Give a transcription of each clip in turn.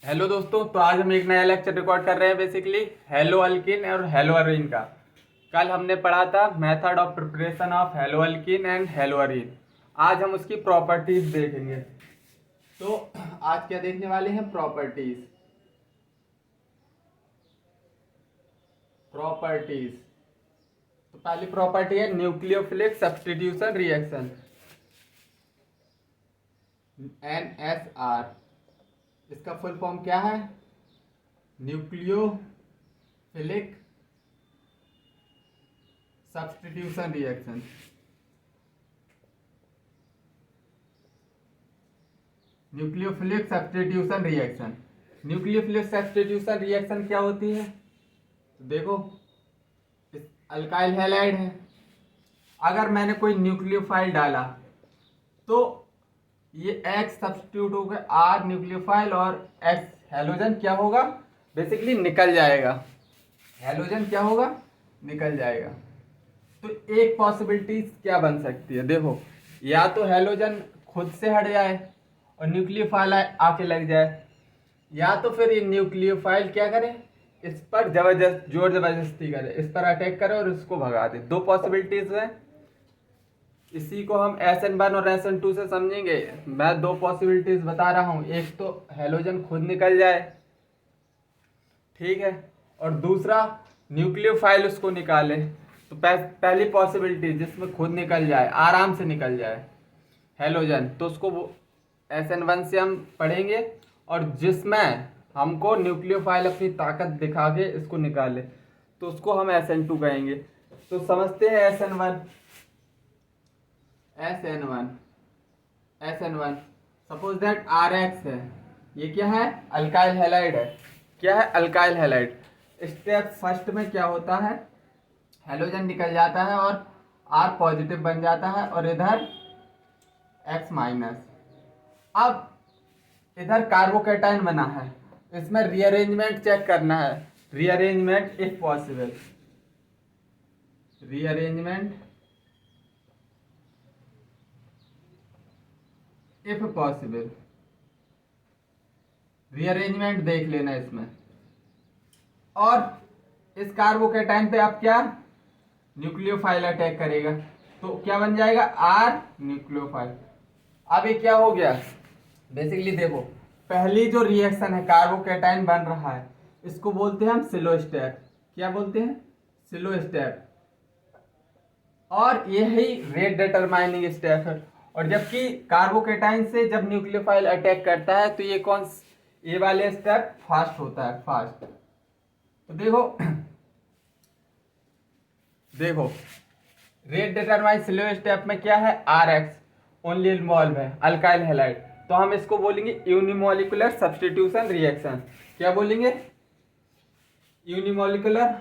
Hello दोस्तों, तो आज हम एक नया लेक्चर रिकॉर्ड कर रहे हैं। बेसिकली हेलो अल्किन और हेलो अरीन का। कल हमने पढ़ा था method of preparation of hello alkene and hello Areen. आज हम उसकी प्रॉपर्टीज देखेंगे। तो आज क्या देखने वाले हैं? प्रॉपर्टीज। प्रॉपर्टीज तो पहली प्रॉपर्टी है न्यूक्लियोफिलिक सब्स्टिट्यूशन रिएक्शन, NSR। इसका फुल फॉर्म क्या है? Nucleophilic substitution reaction. Nucleophilic substitution reaction. Nucleophilic substitution reaction क्या होती है? तो देखो, इस अल्काइल हैलाइड है। अगर मैंने कोई न्यूक्लियोफाइल डाला तो ये X सब्स्टिट्यूट हो गया R न्यूक्लियोफाइल, और X हैलोजन क्या होगा? बेसिकली निकल जाएगा। हैलोजन क्या होगा? निकल जाएगा। तो एक पॉसिबिलिटी क्या बन सकती है? देखो, या तो हैलोजन खुद से हट जाए और न्यूक्लियोफाइल आके लग जाए, या तो फिर ये न्यूक्लियोफाइल क्या करे, इस पर जोर जबरदस्ती करे, इस पर अटैक करे और इसको भगा दे। दो पॉसिबिलिटीज हैं। इसी को हम SN1 और SN2 से समझेंगे। मैं दो पॉसिबिलिटीज बता रहा हूँ। एक तो हैलोजन खुद निकल जाए, ठीक है, और दूसरा न्यूक्लियोफाइल उसको निकाले। तो पहली पॉसिबिलिटी जिसमें खुद निकल जाए, आराम से निकल जाए हैलोजन, तो उसको SN1 से हम पढ़ेंगे। और जिसमें हमको न्यूक्लियोफाइल अपनी ताकत दिखा के इसको निकाले, तो उसको हम SN2 कहेंगे। तो समझते हैं SN1। सपोज दैट RX है। ये क्या है? अल्काइल हैलाइड है। क्या है? Alkyl halide. स्टेप फर्स्ट में क्या होता है? हैलोजन निकल जाता है और R पॉजिटिव बन जाता है, और इधर X माइनस। अब इधर कार्बोकैटायन बना है, इसमें रीअरेंजमेंट चेक करना है। Rearrangement if possible. Rearrangement if possible. Rearrangement देख लेना इसमें। और इस कार्बोकैटायन पे आप क्या? न्यूक्लियोफाइल अटैक करेगा, तो क्या बन जाएगा? R nucleophile. अब ये क्या हो गया? बेसिकली देखो, पहली जो रिएक्शन है, कार्बोकैटायन बन रहा है, इसको बोलते हैं हम स्लो स्टेप। क्या बोलते हैं? Slow step. और यही रेट डिटरमाइनिंग स्टेप है। और जबकि कार्बोकैटायन से जब न्यूक्लियोफाइल अटैक करता है, तो ये वाले स्टेप फास्ट होता है, फास्ट। तो देखो देखो, रेट डिटरमाइन स्लो स्टेप में क्या है? RX ओनली इन्वॉल्व है, अल्काइल हैलाइड। तो हम इसको बोलेंगे यूनिमोलिकुलर सब्स्टिट्यूशन रिएक्शन। क्या बोलेंगे? Unimolecular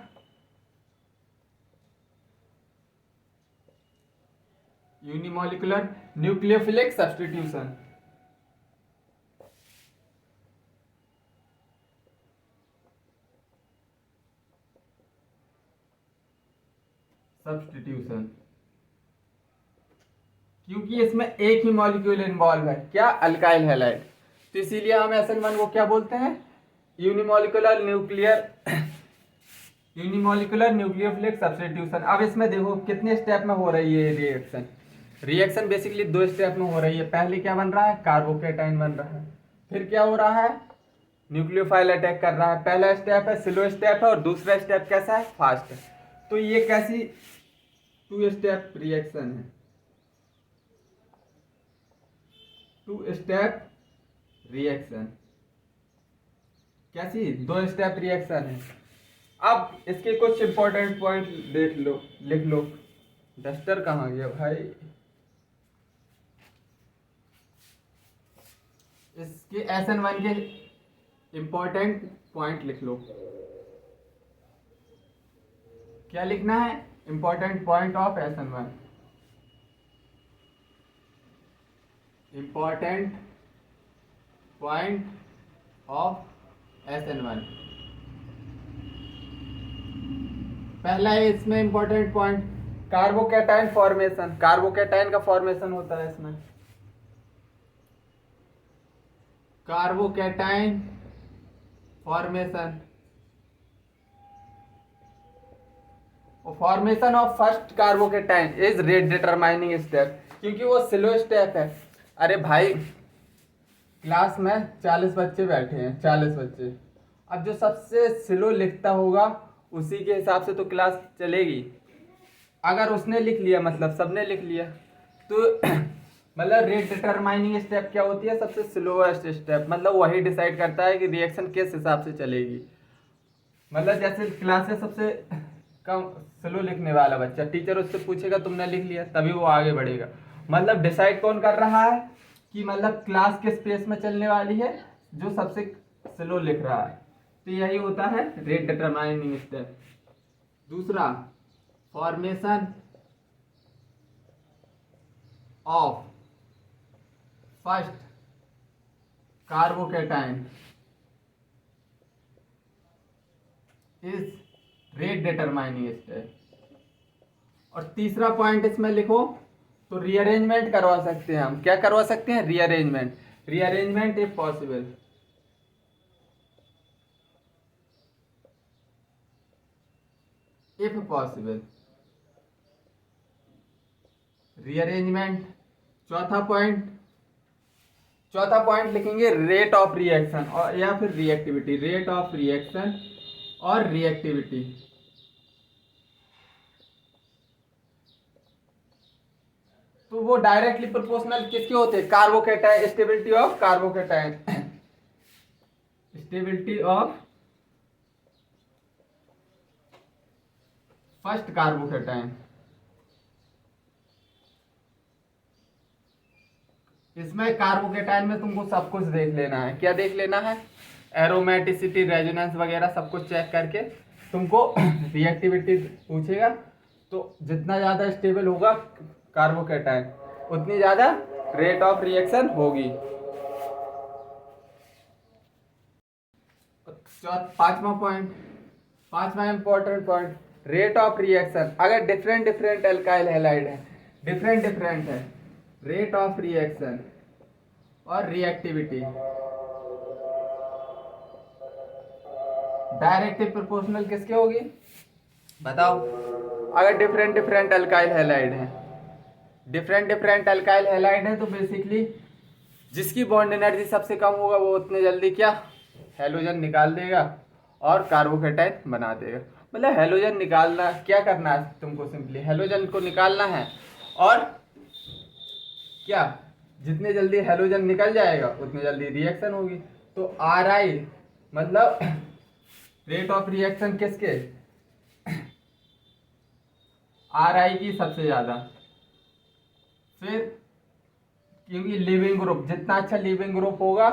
nucleophilic substitution. क्योंकि इसमें एक ही मॉलिक्यूल इन्वॉल्व है, क्या? Alkyl halide. तो इसीलिए हम SN1 को क्या बोलते हैं? Unimolecular nucleophilic substitution. अब इसमें देखो कितने स्टेप में हो रही है रिएक्शन। रिएक्शन बेसिकली दो स्टेप में हो रही है। पहले क्या बन रहा है? कार्बोकैटायन बन रहा है। फिर क्या हो रहा है? न्यूक्लियोफाइल अटैक कर रहा है। पहला स्टेप है, स्लो स्टेप है, और दूसरा स्टेप कैसा है? फास्ट है। तो ये कैसी टू स्टेप रिएक्शन है? Two step reaction. कैसी? दो स्टेप रिएक्शन है। अब इसके कुछ इंपॉर्टेंट पॉइंट देख लो, लिख लो। डस्टर कहाँ गया भाई? इसके SN1 के इंपॉर्टेंट पॉइंट लिख लो। क्या लिखना है? Important point of SN1। Important point of SN1। पहला है इसमें important point, carbocation formation. Carbocation का फॉर्मेशन होता है इसमें। Carbocation formation formation of first carbocation is rate determining step, क्योंकि वो स्लो स्टेप है। अरे भाई, क्लास में 40 बच्चे बैठे हैं, 40 बच्चे, अब जो सबसे स्लो लिखता होगा उसी के हिसाब से तो क्लास चलेगी। अगर उसने लिख लिया मतलब सबने लिख लिया तो मतलब रेट डिटरमाइनिंग स्टेप क्या होती है? सबसे स्लोएस्ट स्टेप, मतलब वही डिसाइड करता है कि रिएक्शन किस हिसाब से चलेगी। मतलब जैसे क्लास में सबसे कम स्लो लिखने वाला बच्चा, टीचर उससे पूछेगा तुमने लिख लिया, तभी वो आगे बढ़ेगा। मतलब डिसाइड कौन कर रहा है कि मतलब क्लास किस पेस में चलने वाली है? जो सबसे स्लो लिख रहा है। तो यही होता है रेट डिटरमाइनिंग स्टेप। दूसरा, formation of first carbocation is rate determining step. और तीसरा पॉइंट इसमें लिखो तो रीअरेंजमेंट करवा सकते हैं हम। क्या करवा सकते हैं? Rearrangement. Rearrangement if possible. If possible rearrangement. चौथा पॉइंट लिखेंगे रेट ऑफ रिएक्शन और या फिर रिएक्टिविटी। रेट ऑफ रिएक्शन और रिएक्टिविटी। तो वो डायरेक्टली प्रोपोर्शनल किसके होते हैं? Carbocation, stability of carbocation, stability of first carbocation. इसमें कार्बोकेटाइन में तुमको सब कुछ देख लेना है। क्या देख लेना है? एरोमेटिसिटी, रेजोनेंस वगैरह सब कुछ चेक करके तुमको रिएक्टिविटी पूछेगा तो जितना ज़्यादा स्टेबल होगा कार्बोकेटाइन उतनी ज़्यादा रेट ऑफ रिएक्शन होगी। पांचवा important point, rate of reaction. अगर डिफरेंट डिफरेंट एल्काइल हैलाइड है, डिफरेंट है, रेट ऑफ रिएक्शन और रिएक्टिविटी डायरेक्टली प्रोपोर्शनल किसके होगी? बताओ। अगर डिफरेंट अल्काइल हैलाइड है, डिफरेंट अल्काइल हैलाइड है तो बेसिकली जिसकी बॉन्ड एनर्जी सबसे कम होगा वो उतने जल्दी क्या हैलोजन निकाल देगा और कार्बोकेटाइन बना देगा। मतलब हैलोजन निकालना, क्या करना है तुमको? सिंपली हैलोजन को निकालना है और क्या जितने जल्दी हैलोजन निकल जाएगा उतनी जल्दी रिएक्शन होगी। तो आर आई मतलब रेट ऑफ रिएक्शन किसके? आर आई की सबसे ज़्यादा। फिर क्योंकि लिविंग ग्रुप, जितना अच्छा लिविंग ग्रुप होगा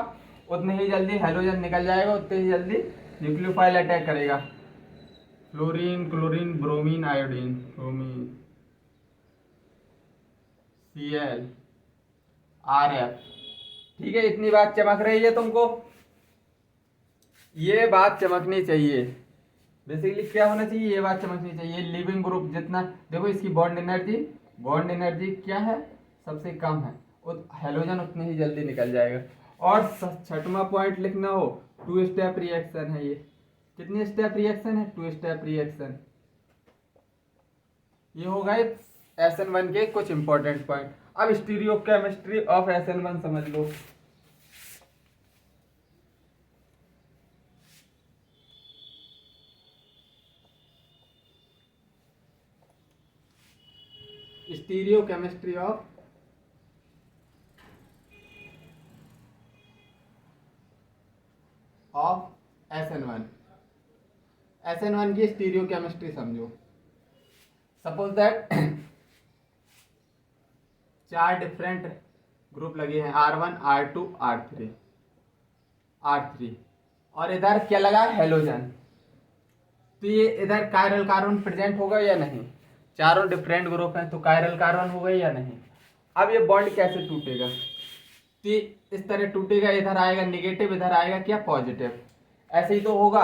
उतने ही जल्दी हैलोजन निकल जाएगा, उतने ही जल्दी न्यूक्लियोफाइल अटैक करेगा। Fluorine, chlorine, bromine, iodine, bromine, Cl, Rf। ठीक है, इतनी बात चमक रही है तुमको? ये बात चमकनी चाहिए। बेसिकली क्या होना चाहिए? ये बात चमकनी चाहिए। लिविंग ग्रुप जितना, देखो इसकी बॉन्ड एनर्जी क्या है? सबसे कम है, हैलोजन उतने ही जल्दी निकल जाएगा। और छठवां पॉइंट लिखना हो, 2 स्टेप रिएक्शन है ये। कितनी स्टेप रिएक्शन है? 2 स्टेप रिएक्शन। ये हो गए SN1 के कुछ इंपॉर्टेंट पॉइंट। अब स्टीरियोकेमिस्ट्री ऑफ SN1 समझ लो। Stereochemistry of SN1। SN1 की स्टीरियोकेमिस्ट्री समझो। सपोज दैट 4 डिफरेंट ग्रुप लगे हैं, R1, R2, R3 और इधर क्या लगा? हैलोजन। तो ये इधर कायरल कार्बन प्रेजेंट होगा या नहीं? चारों डिफरेंट ग्रुप हैं तो कायरल कार्बन होगा या नहीं? अब ये बॉन्ड कैसे टूटेगा? तो इस तरह टूटेगा, इधर आएगा नेगेटिव, इधर आएगा क्या? पॉजिटिव। ऐसे ही तो होगा।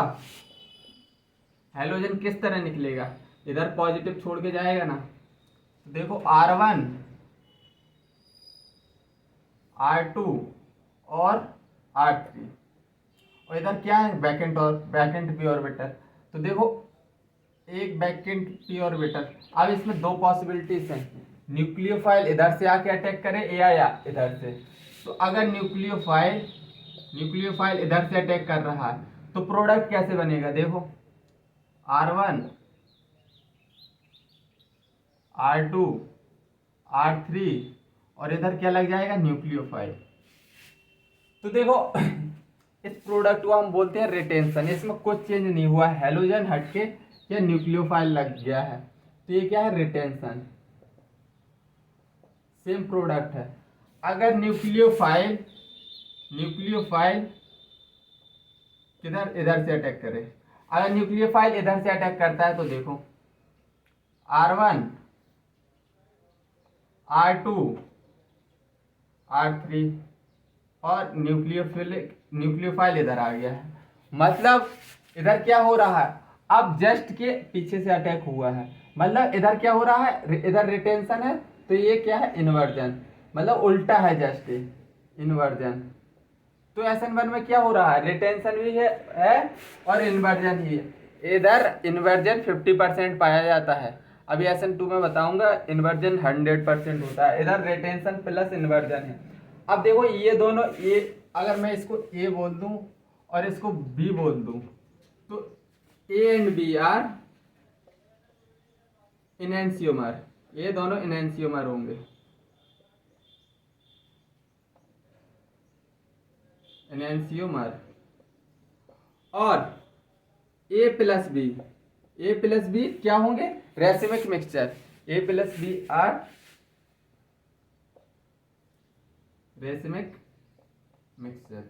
हैलोजन किस तरह निकलेगा? इधर पॉजिटिव छोड़ के जाएगा ना। तो देखो R1, R2 और R3, और इधर क्या है, वैकेंट और वैकेंट पी ऑर्बिटल। तो देखो एक वैकेंट पी ऑर्बिटल। अब इसमें दो पॉसिबिलिटीज हैं, न्यूक्लियोफाइल इधर से आके अटैक करे या इधर से। तो अगर न्यूक्लियोफाइल इधर से अटैक कर रहा है तो प्रोडक्ट कैसे बनेगा, देखो R1 R2 R3 और इधर क्या लग जाएगा, न्यूक्लियोफाइल। तो देखो इस प्रोडक्ट को हम बोलते हैं रिटेंशन, इसमें कुछ चेंज नहीं हुआ, हेलोजन हटके या न्यूक्लियोफाइल लग गया है, तो ये क्या है, रिटेंशन, सेम प्रोडक्ट है। अगर न्यूक्लियोफाइल किधर, इधर से अटैक करे, अगर न्यूक्लियोफाइल इधर से अटैक करता है तो देखो R1 R2 R3 और न्यूक्लियोफाइल इधर आ गया है, मतलब इधर क्या हो रहा है, अब जस्ट के पीछे से अटैक हुआ है, मतलब इधर क्या हो रहा है, इधर रिटेंशन है, तो ये क्या है, इन्वर्जन, मतलब उल्टा है, जस्ट इन्वर्जन। तो SN1 में क्या हो रहा है, रिटेंशन भी है और इन्वर्जन ही है। इधर इन्वर्जन 50% पाया जाता है, अभी SN2 में बताऊंगा इन्वर्जन 100% होता है, इधर रिटेंशन प्लस इन्वर्जन है। अब देखो ये दोनों, ये अगर मैं इसको A बोल दूं और इसको B बोल दूं तो A एंड B आर इनएंशियोमर, ये दोनों इनएंशियोमर होंगे, इनएंशियोमर। और A प्लस बी क्या होंगे, racemic mixture, A plus B are racemic mixture.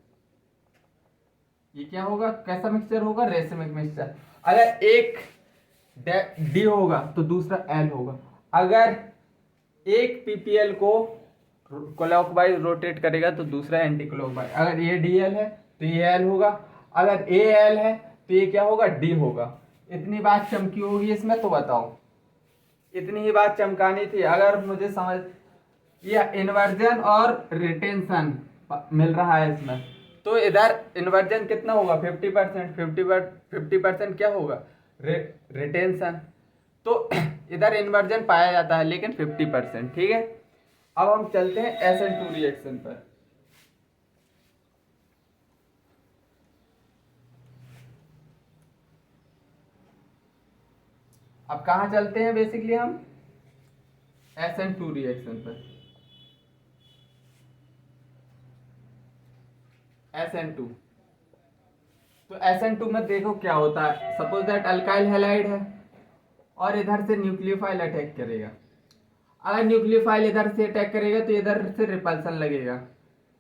ये क्या होगा, कैसा मिक्सचर होगा, रेसिमिक मिक्सचर। अगर एक डी होगा तो दूसरा एल होगा, अगर एक पीपीएल को क्लॉकवाइज रोटेट करेगा तो दूसरा एंटी क्लॉकवाइज, अगर ये डी एल है तो ये एल होगा, अगर ए एल है तो ये क्या होगा, डी होगा। इतनी बात चमकी होगी इसमें, तो बताओ, इतनी ही बात चमकानी थी। अगर मुझे समझ, ये इन्वर्जन और रिटेंशन मिल रहा है इसमें, तो इधर इन्वर्जन कितना होगा, 50%, 50% क्या होगा, रिटेंशन। तो इधर इन्वर्जन पाया जाता है लेकिन 50%, ठीक है। अब हम चलते हैं SN2 रिएक्शन पर। अब कहाँ चलते हैं, बेसिकली हम SN2 रिएक्शन पर। SN2, तो SN2 में देखो क्या होता है, सपोज दैट अल्काइल हैलाइड है और इधर से न्यूक्लियोफाइल अटैक करेगा। अगर न्यूक्लियोफाइल इधर से अटैक करेगा तो इधर से रिपल्सन लगेगा,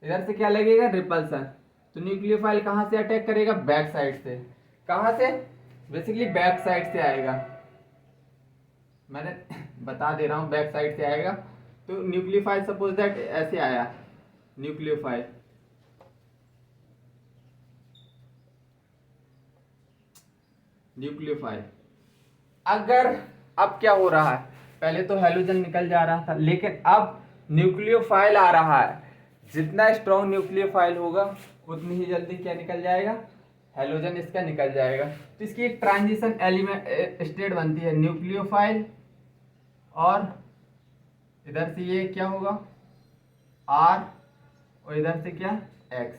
इधर से क्या लगेगा, रिपल्सन। तो न्यूक्लियोफाइल कहाँ से अटैक करेगा, बैक साइड से। कहाँ से, बेसिकली बैक साइड से आएगा, मैंने बता दे रहा हूँ, बैक साइड से आएगा। तो न्यूक्लियोफाइल सपोज दैट ऐसे आया, न्यूक्लियोफाइल अगर, अब क्या हो रहा है, पहले तो हेलोजन निकल जा रहा था लेकिन अब न्यूक्लियोफाइल आ रहा है, जितना स्ट्रॉन्ग न्यूक्लियोफाइल होगा उतनी ही जल्दी क्या निकल जाएगा, हेलोजन इसका निकल जाएगा। तो इसकी एक ट्रांजिशन एलिमेंट स्टेट बनती है, न्यूक्लियोफाइल और इधर से ये क्या होगा, R और इधर से क्या, X,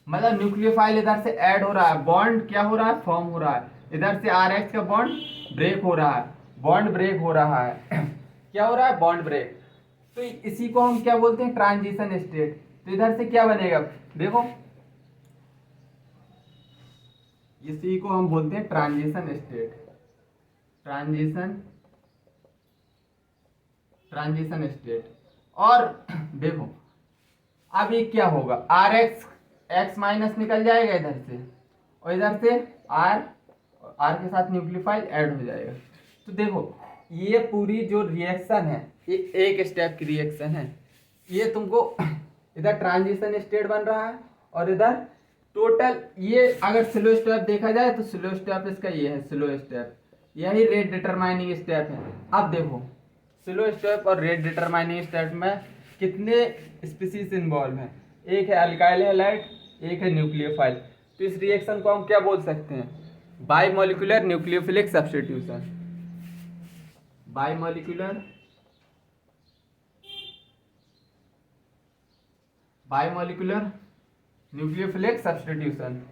मतलब न्यूक्लियोफाइल इधर से ऐड हो रहा है, बॉन्ड क्या हो रहा है, फॉर्म हो रहा है, इधर से RH का बॉन्ड ब्रेक हो रहा है, बॉन्ड ब्रेक हो रहा है क्या हो रहा है, बॉन्ड ब्रेक। तो इसी को हम क्या बोलते हैं, ट्रांजिशन स्टेट। तो इधर से क्या बनेगा, देखो इसी को हम बोलते हैं ट्रांजिशन स्टेट, ट्रांजिशन स्टेट। और देखो अब ये क्या होगा, X माइनस निकल जाएगा इधर से और इधर से R के साथ न्यूक्लियोफाइल ऐड हो जाएगा। तो देखो ये पूरी जो रिएक्शन है ये एक स्टेप की रिएक्शन है, ये तुमको इधर ट्रांजिशन स्टेट बन रहा है और इधर टोटल, ये अगर स्लो स्टेप देखा जाए तो स्लो स्टेप इसका ये है, स्लो स्टेप, यही रेट डिटरमाइनिंग स्टेप है। अब देखो स्लो स्टेप और रेट डिटरमाइनिंग स्टेप में कितने स्पीसीज इन्वॉल्व हैं, एक है अल्काइल हैलाइड, एक है न्यूक्लियोफाइल। तो इस रिएक्शन को हम क्या बोल सकते हैं? Bimolecular nucleophilic substitution. Bimolecular nucleophilic substitution.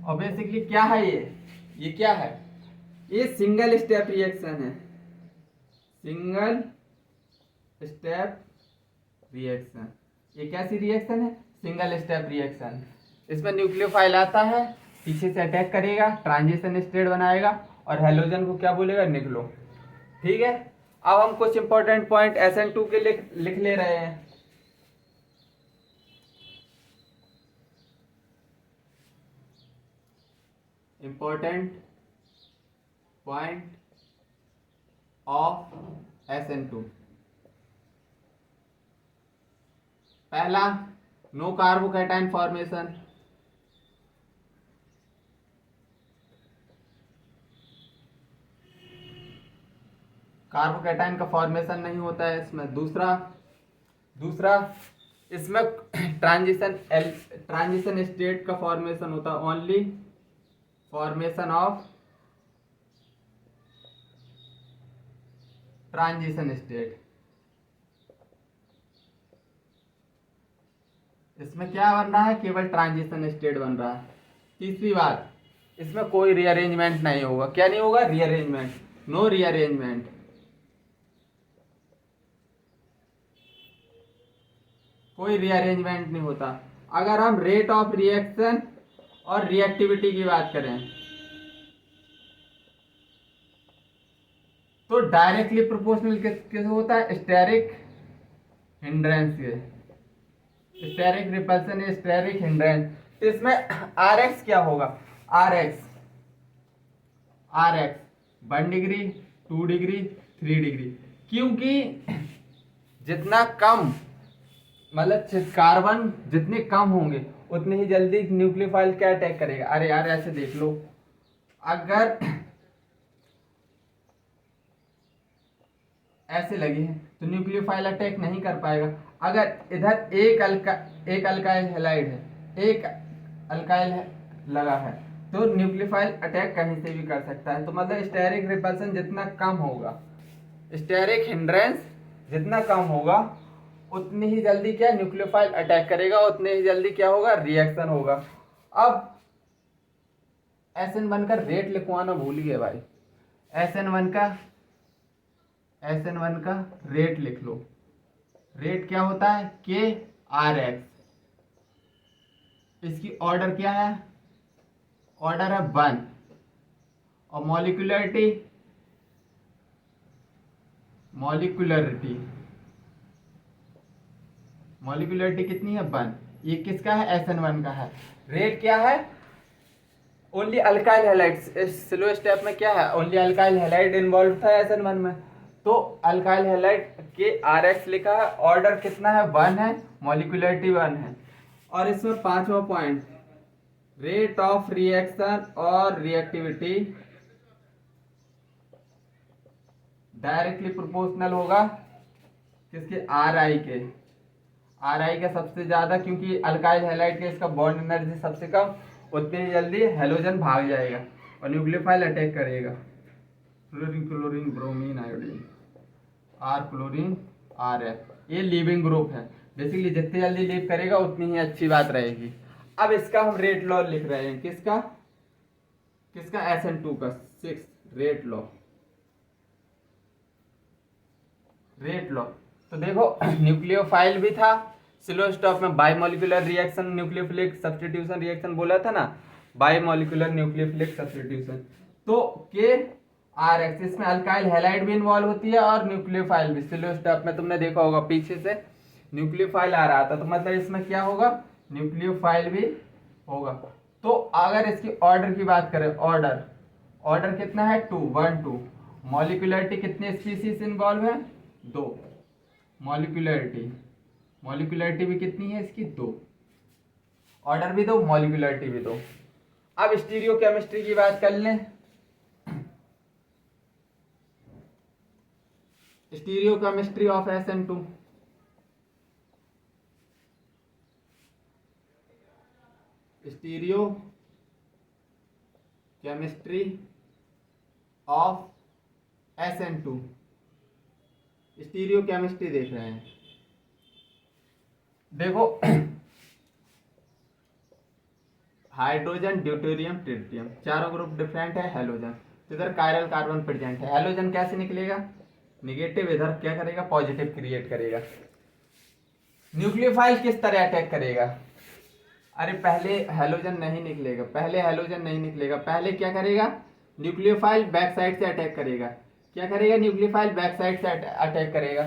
और बेसिकली क्या है ये क्या है? ये सिंगल स्टेप रिएक्शन है, सिंगल स्टेप रिएक्शन। ये कैसी रिएक्शन है? Single step reaction. इसमें न्यूक्लियोफाइल आता है, पीछे से अटैक करेगा, ट्रांजिशन स्टेट बनाएगा और हेलोजन को क्या बोलेगा? निकलो। ठीक है, अब हम कुछ इंपॉर्टेंट पॉइंट SN2 के लिख ले रहे हैं। Important point of SN2। पहला, नो कार्बोकैटायन फॉर्मेशन। कार्बोकैटायन का फॉर्मेशन नहीं होता है इसमें। दूसरा इसमें ट्रांजिशन स्टेट का फॉर्मेशन होता है, only formation of transition state. इसमें क्या बन रहा है? केवल ट्रांजिशन स्टेट बन रहा है। तीसरी बात, इसमें कोई रीअरेंजमेंट नहीं होगा। क्या नहीं होगा? Rearrangement, no rearrangement. कोई रीअरेंजमेंट नहीं होता। अगर हम रेट ऑफ रिएक्शन और रिएक्टिविटी की बात करें तो डायरेक्टली प्रोपोर्शनल किस होता है? स्टेरिक हिंड्रेंस के, स्टेरिक रिपल्सन या स्टेरिक हिंड्रेंस। इसमें Rx क्या होगा? Rx 1 degree, 2 degree, 3 degree. क्योंकि जितना कम, मतलब कार्बन जितने कम होंगे उतने ही जल्दी न्यूक्लियोफाइल क्या अटैक करेगा। अरे यार ऐसे देख लो, अगर ऐसे लगे हैं तो न्यूक्लियोफाइल अटैक नहीं कर पाएगा। अगर इधर एक अल्काइल हैलाइड है, एक अल्काइल लगा है, तो न्यूक्लियोफाइल अटैक कहीं से भी कर सकता है। तो मतलब स्टेरिक रिपल्सन जितना कम होगा, स्टेरिक हिंड्रेंस जितना कम होगा, उतनी ही जल्दी क्या न्यूक्लियोफाइल अटैक करेगा, उतने ही जल्दी क्या होगा? रिएक्शन होगा। अब SN1 का रेट लिखवाना भूल गए भाई। SN1 का रेट लिख लो। रेट क्या होता है? KRx। इसकी ऑर्डर क्या है? ऑर्डर है 1। और मॉलिक्यूलरिटी कितनी है? 1। ये किसका है? SN1 का है। रेट क्या है? Only alkyl halide. Slow step में क्या है? ओनली अल्काइल हैलाइड इन्वॉल्व था SN1 में, तो अल्काइल हैलाइड के Rx लिखा है। ऑर्डर कितना है? 1 है, मॉलिक्यूलरिटी 1 है। और इसमें 5वां पॉइंट, रेट ऑफ रिएक्शन और रिएक्टिविटी डायरेक्टली प्रोपोर्शनल होगा किसके? Ri के। Ri का सबसे ज्यादा, क्योंकि अल्काइल हैलाइड के इसका बॉन्ड एनर्जी सबसे कम, उतनी जल्दी हेलोजन भाग जाएगा और न्यूक्लियोफाइल अटैक करेगा। Fluorine, chlorine, bromine, iodine, R chlorine, Rf, ये लीविंग ग्रुप है। बेसिकली जितनी जल्दी लीव करेगा उतनी ही अच्छी बात रहेगी। अब इसका हम रेट लॉ लिख रहे हैं। किसका? SN2 का 6 रेट लॉ। तो देखो न्यूक्लियोफाइल भी था, स्लो स्टॉप में बाइमोलिकुलर रिएक्शन न्यूक्लियोफिलिक सब्स्टिट्यूशन रिएक्शन बोला था ना, बाइमोलिकुलर न्यूक्लियोफिलिक सब्स्टिट्यूशन। तो KRx, इसमें अल्काइल हैलाइड भी इन्वॉल्व होती है और न्यूक्लियोफाइल भी। स्लो स्टॉप में तुमने देखा होगा पीछे से न्यूक्लियोफाइल आ रहा था, तो मतलब इसमें क्या होगा? न्यूक्लियोफाइल भी होगा। तो अगर इसकी ऑर्डर की बात करें, ऑर्डर कितना है? 2। मॉलिक्यूलरिटी कितने स्पीसीज इन्वॉल्व है? 2। मॉलिक्यूलरिटी भी कितनी है इसकी? 2। ऑर्डर भी 2, मॉलिक्यूलरिटी भी 2। अब स्टीरियोकेमिस्ट्री की बात कर लें। Stereochemistry of SN2, stereo chemistry of SN2, stereo chemistry देख रहे हैं। देखो हाइड्रोजन, ड्यूटेरियम, ट्रिटियम, चारों ग्रुप डिफरेंट है, हैलोजन। तो इधर कायरल कार्बन प्रेजेंट है, हैलोजन कैसे निकलेगा, निगेटिव, इधर क्या करेगा, पॉजिटिव क्रिएट करेगा। न्यूक्लियोफाइल किस तरह अटैक करेगा, अरे पहले हैलोजन नहीं निकलेगा, पहले क्या करेगा, न्यूक्लियोफाइल बैक साइड से अटैक करेगा। क्या करेगा, न्यूक्लियोफाइल बैक साइड से अटैक करेगा।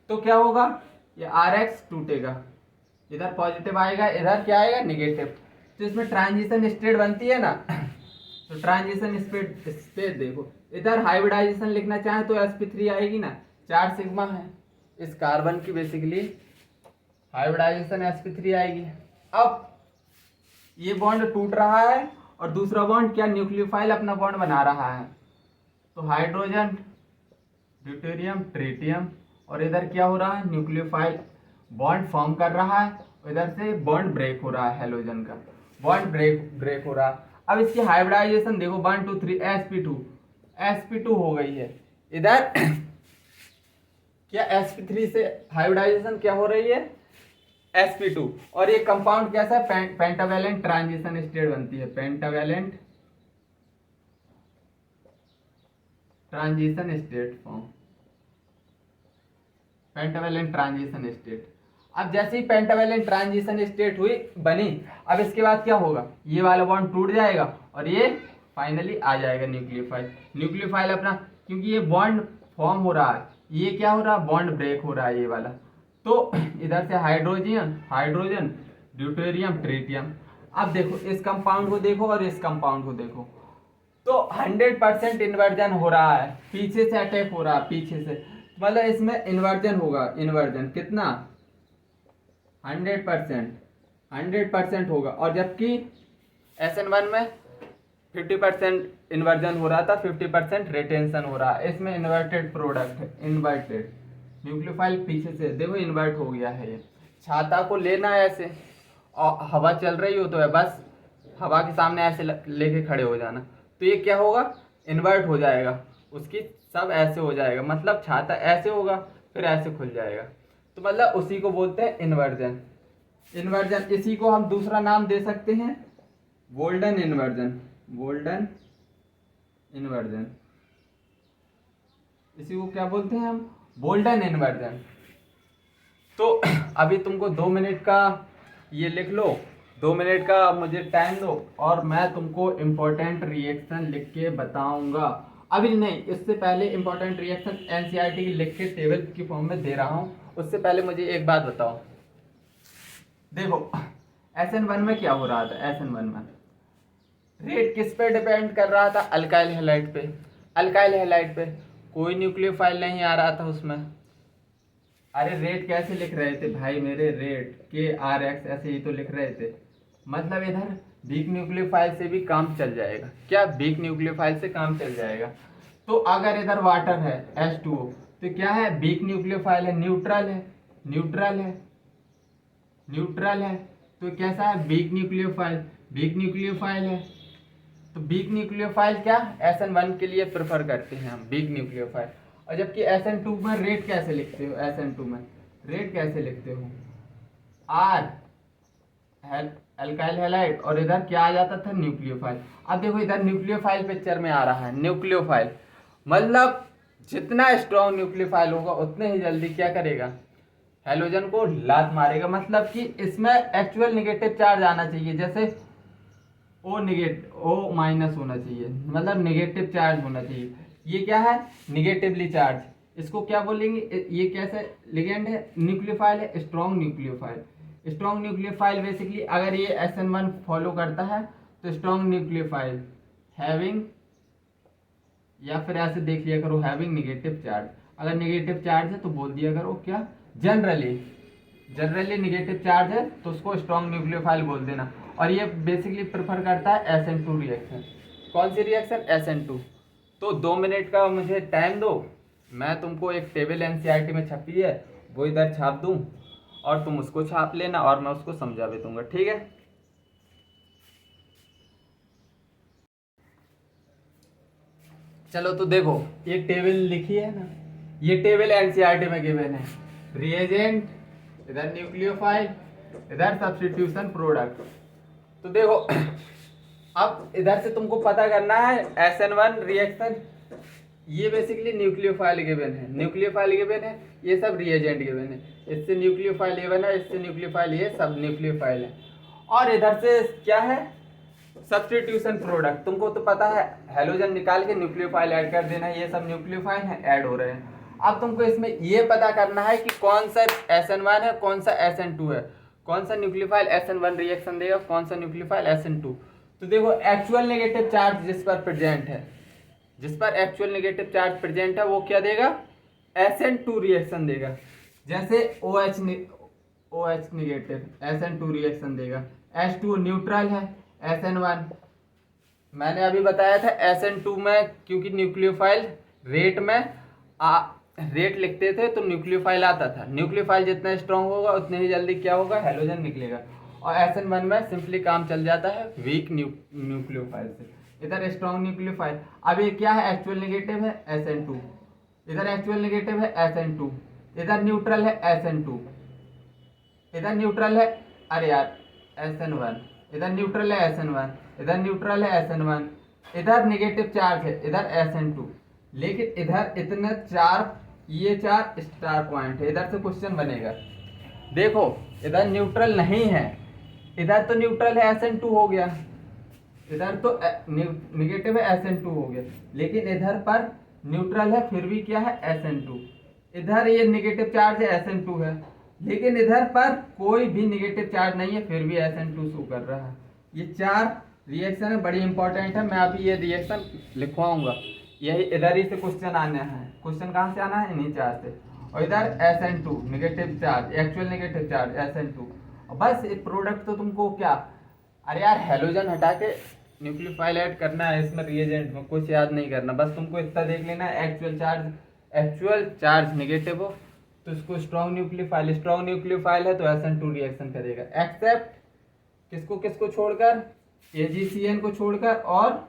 तो क्या होगा, ये RX टूटेगा, इधर पॉजिटिव आएगा, इधर क्या आएगा, निगेटिव। तो इसमें ट्रांजिशन स्टेट बनती है ना, तो ट्रांजिशन स्टेट देखो, इधर हाइब्रिडाइजेशन लिखना चाहे तो sp3 आएगी ना, 4 सिग्मा है इस कार्बन की, बेसिकली हाइब्रिडाइजेशन sp3 आएगी। अब ये बॉन्ड टूट रहा है और दूसरा बॉन्ड क्या, न्यूक्लियोफाइल अपना बॉन्ड बना रहा है। तो हाइड्रोजन, ड्यूटेरियम, ट्रिटियम, और इधर क्या हो रहा है, न्यूक्लियोफाइल बॉन्ड फॉर्म कर रहा है, इधर से बॉन्ड ब्रेक हो रहा है, हैलोजन का बॉन्ड ब्रेक हो रहा है। अब इसकी हाइब्रिडाइजेशन देखो, 1 2 3 sp2 हो गई है। इधर क्या sp3 से हाइब्रिडाइजेशन क्या हो रही है, sp2, और ये कंपाउंड कैसा है, पेंटावेलेंट ट्रांजिशन स्टेट बनती है, pentavalent transition state form, pentavalent transition state. अब जैसे ही पेंटावेलेंट ट्रांजिशन स्टेट बनी, अब इसके बाद क्या होगा, ये वाला बॉन्ड टूट जाएगा और ये फाइनली आ जाएगा न्यूक्लियोफाइल अपना, क्योंकि ये बॉन्ड फॉर्म हो रहा है, ये क्या हो रहा है, बॉन्ड ब्रेक हो रहा है, ये वाला। तो इधर से हाइड्रोजन, ड्यूटेरियम, ट्रिटियम। अब देखो इस कंपाउंड को देखो और इस कंपाउंड को देखो, तो 100% इन्वर्जन हो रहा है, पीछे से अटैक हो रहा है, पीछे से, मतलब इसमें इन्वर्जन होगा, इन्वर्जन कितना, 100% होगा। और जबकि SN1 में 50% इन्वर्जन हो रहा था, 50% रिटेंशन हो रहा है। इसमें इन्वर्टेड प्रोडक्ट है, इन्वर्टेड न्यूक्लियोफाइल पीछे से देखो इन्वर्ट हो गया है। ये छाता को लेना है ऐसे, और हवा चल रही हो तो है, बस हवा के सामने ऐसे लेके खड़े हो जाना, तो ये क्या होगा, इन्वर्ट हो जाएगा, उसकी सब ऐसे हो जाएगा, मतलब छाता ऐसे होगा फिर ऐसे खुल जाएगा, तो मतलब उसी को बोलते हैं इन्वर्जन। इसी को हम दूसरा नाम दे सकते हैं, गोल्डन इन्वर्जन, इसी को क्या बोलते हैं हम, गोल्डन इन्वर्जन। तो अभी तुमको 2 मिनट का ये लिख लो, 2 मिनट का मुझे टाइम दो और मैं तुमको इम्पोर्टेंट रिएक्शन लिख के बताऊंगा। अभी नहीं, इससे पहले इम्पोर्टेंट रिएक्शन NCERT की लिख के टेबल की फॉर्म में दे रहा हूँ, उससे पहले मुझे एक बात बताओ। देखो SN1 में क्या हो रहा था, SN1 में रेट किस पे डिपेंड कर रहा था, अल्काइल हैलाइड पे कोई न्यूक्लियोफाइल नहीं आ रहा था उसमें। अरे रेट कैसे लिख रहे थे भाई मेरे, रेट KRX ऐसे ही तो लिख रहे थे, मतलब इधर वीक न्यूक्लियोफाइल से भी काम चल जाएगा, क्या वीक न्यूक्लियोफाइल से काम चल जाएगा। तो अगर इधर वाटर है H2O, तो क्या है, वीक न्यूक्लियोफाइल है, न्यूट्रल है, तो कैसा है, वीक न्यूक्लियोफाइल है। तो वीक न्यूक्लियोफाइल क्या SN1 के लिए प्रेफर करते हैं हम, वीक न्यूक्लियोफाइल। और जबकि SN2 में रेट कैसे लिखते हो, SN2 में रेट कैसे लिखते हो, R अल्काइल हैलाइड, और इधर क्या आ जाता था, न्यूक्लियोफाइल। अब देखो इधर न्यूक्लियोफाइल पिक्चर में आ रहा है, न्यूक्लियोफाइल मतलब जितना स्ट्रॉन्ग न्यूक्लियोफाइल होगा उतने ही जल्दी क्या करेगा, हैलोजन को लात मारेगा, मतलब कि इसमें एक्चुअल निगेटिव चार्ज आना चाहिए, जैसे O माइनस होना चाहिए, मतलब निगेटिव चार्ज होना चाहिए। ये क्या है, निगेटिवली चार्ज, इसको क्या बोलेंगे, ये कैसे लिगेंड है, न्यूक्लियोफाइल है, स्ट्रॉन्ग न्यूक्लियोफाइल बेसिकली अगर ये SN1 फॉलो करता है तो स्ट्रॉन्ग न्यूक्लियोफाइल हैविंग, या फिर ऐसे देख लिया करो, हैविंग निगेटिव चार्ज। अगर निगेटिव चार्ज है तो बोल दिया करो क्या, जनरली निगेटिव चार्ज है तो उसको स्ट्रॉन्ग न्यूक्लियोफाइल बोल देना। और ये बेसिकली प्रेफर करता है SN2 रिएक्शन। कौन सी रिएक्शन, SN2। तो 2 मिनट का मुझे टाइम दो मैं तुमको एक टेबल एनसीईआरटी में छपी है वो इधर छाप दूं और तुम उसको छाप लेना और मैं उसको समझा भी दूंगा, ठीक है। चलो तो देखो ये टेबल लिखी है ना, ये टेबल एनसीईआरटी में गिवन है। रिएजेंट, इधर न्यूक्लियोफाइल, इधर सब्स्टिट्यूशन प्रोडक्ट। तो देखो अब इधर से तुमको पता करना है SN1 रिएक्शन, ये बेसिकली न्यूक्लियोफाइल गिवन है, न्यूक्लियोफाइल गिवन है, ये सब रिएजेंट गिवन है। इससे न्यूक्लियोफाइल ये बना, इससे न्यूक्लियोफाइल, ये सब न्यूक्लियोफाइल है। और इधर से क्या है, सब्स्टिट्यूशन प्रोडक्ट। तुमको तो पता है हेलोजन निकाल के न्यूक्लियोफाइल ऐड कर देना है, ये सब न्यूक्लियोफाइल है, ऐड हो रहे हैं। अब तुमको इसमें ये पता करना है कि कौन सा SN1 है, कौन सा SN2 है, कौन सा न्यूक्लियोफाइल SN1 रिएक्शन देगा, कौन सा न्यूक्लियोफाइल SN2। तो देखो एक्चुअल नेगेटिव चार्ज जिस पर प्रेजेंट है, जिस पर एक्चुअल नेगेटिव चार्ज प्रेजेंट है वो क्या देगा, SN2 रिएक्शन देगा। जैसे OH नेगेटिव SN2 रिएक्शन देगा। H2 न्यूट्रल है, SN1। मैंने अभी बताया था SN2 में क्योंकि न्यूक्लियोफाइल रेट में रेट लिखते थे तो न्यूक्लियोफाइल आता था। न्यूक्लियोफाइल जितना स्ट्रांग होगा उतने ही जल्दी क्या होगा, हेलोजन निकलेगा। और SN1 में सिंपली काम चल जाता है वीक न्यूक्लियोफाइल से। इधर स्ट्रांग न्यूक्लियोफाइल। अब ये क्या है, एक्चुअल नेगेटिव है SN2, इधर एक्चुअल नेगेटिव है SN2, इधर न्यूट्रल है SN2, इधर न्यूट्रल है, अरे यार SN1, इधर न्यूट्रल है SN1, इधर न्यूट्रल है SN1, इधर नेगेटिव चार्ज है, इधर SN2। लेकिन इधर इतने चार, ये चार स्टार पॉइंट है, इधर से क्वेश्चन बनेगा। देखो इधर न्यूट्रल नहीं है, इधर तो न्यूट्रल है SN2 हो गया, इधर तो नेगेटिव है SN2 हो गया, लेकिन इधर पर न्यूट्रल है फिर भी क्या है SN2। इधर ये नेगेटिव चार्ज है SN2 है, लेकिन इधर पर कोई भी नेगेटिव चार्ज नहीं है फिर भी SN2 शो कर रहा है। ये चार रिएक्शन है, बड़ी इंपॉर्टेंट है। मैं अभी ये रिएक्शन लिखवाऊंगा, यही इधर ही से क्वेश्चन आना है। क्वेश्चन कहाँ से आना है, इन्हीं चार से। और इधर SN2 negative charge, actual negative charge SN2। और बस प्रोडक्ट तो तुमको क्या, अरे यार हेलोजन हटा के न्यूक्लियोफाइल ऐड करना है इसमें रिएजेंट में, कुछ याद नहीं करना। बस तुमको इतना देख लेना है, एक्चुअल चार्ज नेगेटिव हो तो इसको स्ट्रॉन्ग न्यूक्लियोफाइल है तो SN2 रिएक्शन करेगा। एक्सेप्ट किसको किसको छोड़कर, AgCN को छोड़कर, और